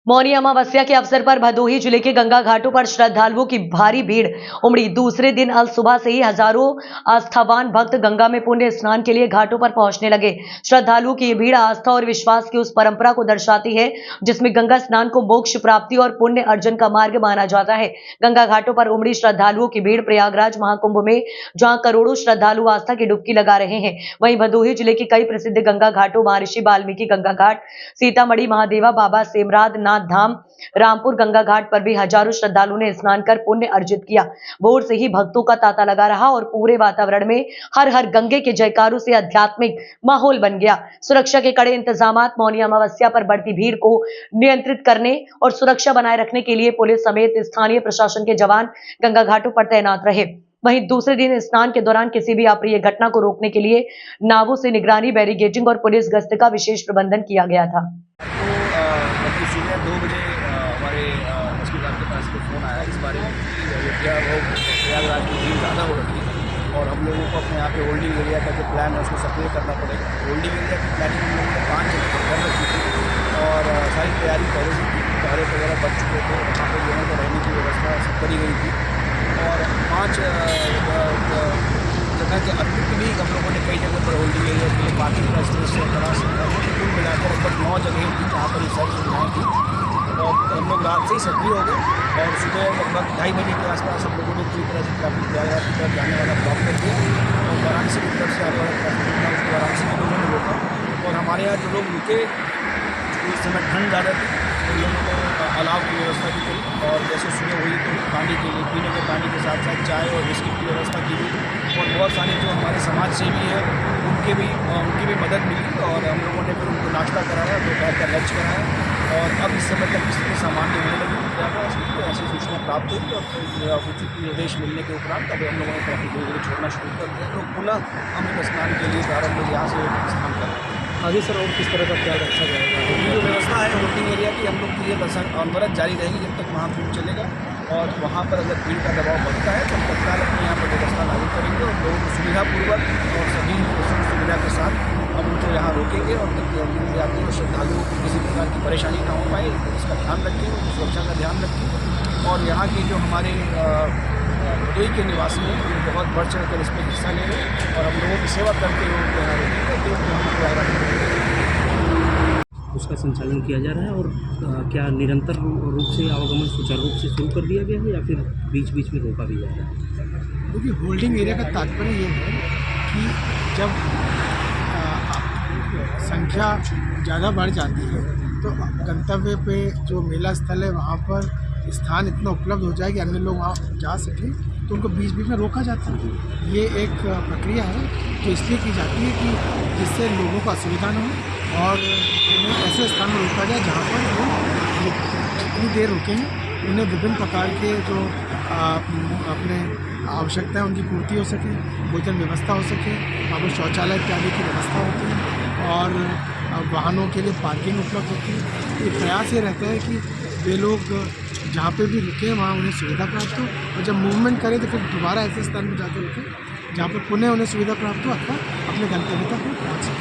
मौनी अमावस्या के अवसर पर भदोही जिले के गंगा घाटों पर श्रद्धालुओं की भारी भीड़ उमड़ी। दूसरे दिन अल सुबह से ही हजारों आस्थावान भक्त गंगा में पुण्य स्नान के लिए घाटों पर पहुंचने लगे। श्रद्धालुओं की ये भीड़ आस्था और विश्वास की उस परंपरा को दर्शाती है जिसमें गंगा स्नान को मोक्ष प्राप्ति और पुण्य अर्जन का मार्ग माना जाता है। गंगा घाटों पर उमड़ी श्रद्धालुओं की भीड़ प्रयागराज महाकुंभ में जहाँ करोड़ों श्रद्धालु आस्था की डुबकी लगा रहे हैं, वहीं भदोही जिले के कई प्रसिद्ध गंगा घाटों महर्षि वाल्मीकि गंगा घाट, सीतामढ़ी महादेवा, बाबा सेमराद नाथ धाम, रामपुर गंगा घाट पर भी हजारों श्रद्धालुओं ने स्नान कर पुण्य अर्जित किया। भोर से ही भक्तों का तांता लगा रहा और पूरे वातावरण में हर हर गंगे के जयकारों से आध्यात्मिक माहौल बन गया। सुरक्षा के कड़े इंतजामात मौनी अमावस्या पर बढ़ती भीड़ को नियंत्रित करने और सुरक्षा बनाए रखने के लिए पुलिस समेत स्थानीय प्रशासन के जवान गंगा घाटों पर तैनात रहे। वहीं दूसरे दिन स्नान के दौरान किसी भी अप्रिय घटना को रोकने के लिए नावों से निगरानी, बैरिकेडिंग और पुलिस गश्त का विशेष प्रबंधन किया गया था। तो सुबह 2 बजे हमारे एसपी साहब के पास को फ़ोन आया इस बारे में कि अयोध्या प्रयागराज में भीड़ ज़्यादा हो रही है और हम लोगों को अपने यहाँ पे होल्डिंग एरिया का जो प्लान है उसको सक्रिय करना पड़ेगा। होल्डिंग एरिया की प्लानिंग हम लोगों ने 5 जगह पर कर रखी थी और सारी तैयारी पहले से थी। पहरे वगैरह बच चुके थे, वहाँ पर लोगों को रहने की व्यवस्था सब करी गई थी और 5 जगह के अतिरिक्त भी हम लोगों ने कई जगह पर होल्डिंग एरिया के लिए पार्किंग का स्पेस करा सकता है। कुल मिलाकर लगभग 9 जगह थी जहाँ पर ये सारी सुविधाएँ थी और हम लोग रात से ही सक्रिय हो गए और सुबह लगभग 2:30 बजे के आसपास हम लोगों ने पूरी तरह से ट्रैफिक प्रयागराज की तरफ जाने वाला ब्लॉक कर दिया और वाराणसी की तरफ से आने वाला ट्रैफिक था उसको वाराणसी में लोगों ने रोका और हमारे यहाँ जो लोग रुके उस समय ठंड ज़्यादा थी तो लोगों ने अलाव की व्यवस्था भी करी और जैसे सुबह हुई तो पानी के लिए पीने के पानी के साथ साथ चाय और बिस्किट की व्यवस्था की गई और बहुत सारे जो हमारे समाज सेवी हैं उनकी भी मदद मिली और हम लोगों ने फिर उनको नाश्ता कराया, दोपहर का लंच कराया और अब इस समय तक स्थिति सामान्य होने लगी। प्रयागराज को ऐसी सूचना प्राप्त हुई और फिर उचित निर्देश मिलने के उपरांत अब हम लोगों ने ट्रैफिक धीरे छोड़ना शुरू कर दिया तो पुनः अमृत स्नान के लिए प्रारंभ लोग यहाँ से स्नान कर रहे हैं। आगे सर और किस तरह का ख्याल रखा जाएगा? जो व्यवस्था है होल्डिंग एरिया की हम लोग की ये अनवरत जारी रहेगी जब तक महाकुंभ चलेगा और वहाँ पर अगर भीड़ का दबाव बढ़ता है तो हम तत्काल अपने यहाँ पर व्यवस्था लागू करेंगे और लोगों को सुविधापूर्वक और सभी सुविधा के साथ हम उनको यहाँ रोकेंगे और यात्रियों और श्रद्धालुओं को किसी प्रकार की परेशानी ना हो पाए इसका ध्यान रखेंगे, उनकी सुरक्षा का ध्यान रखेंगे और यहाँ के जो हमारे भदोही के निवासी हैं वो बहुत बढ़ चढ़ कर इसमें हिस्सा ले रहे हैं और हम लोगों की सेवा करते हुए उनको यहाँ रोकेंगे। उसका संचालन किया जा रहा है और क्या निरंतर रूप से आवागमन सुचारू रूप से शुरू कर दिया गया है या फिर बीच बीच में रोका भी जा रहा है? क्योंकि होल्डिंग एरिया का तात्पर्य ये है कि जब संख्या ज़्यादा बढ़ जाती है तो गंतव्य पे जो मेला स्थल है वहाँ पर स्थान इतना उपलब्ध हो जाए कि अन्य लोग वहाँ जा सकें तो उनको बीच बीच में रोका जाता है। ये एक प्रक्रिया है जो इसलिए की जाती है कि जिससे लोगों को असुविधा न हो और उन्हें ऐसे स्थान में रोका जाए जहाँ पर वो जितनी देर रुकेंगे उन्हें विभिन्न प्रकार के जो अपने आवश्यकता है उनकी पूर्ति हो सके, भोजन व्यवस्था हो सके, वहाँ पर शौचालय इत्यादि की व्यवस्था होती है और वाहनों के लिए पार्किंग उपलब्ध होती है। ये प्रयास ये रहता है कि वे लोग जहाँ पे भी रुके वहाँ उन्हें सुविधा प्राप्त हो और जब मूवमेंट करें तो फिर दोबारा ऐसे स्थान पर जाकर रुकें जहाँ पर पुनः उन्हें सुविधा प्राप्त हो अथवा अपने गंतव्य तक पहुँच सकें।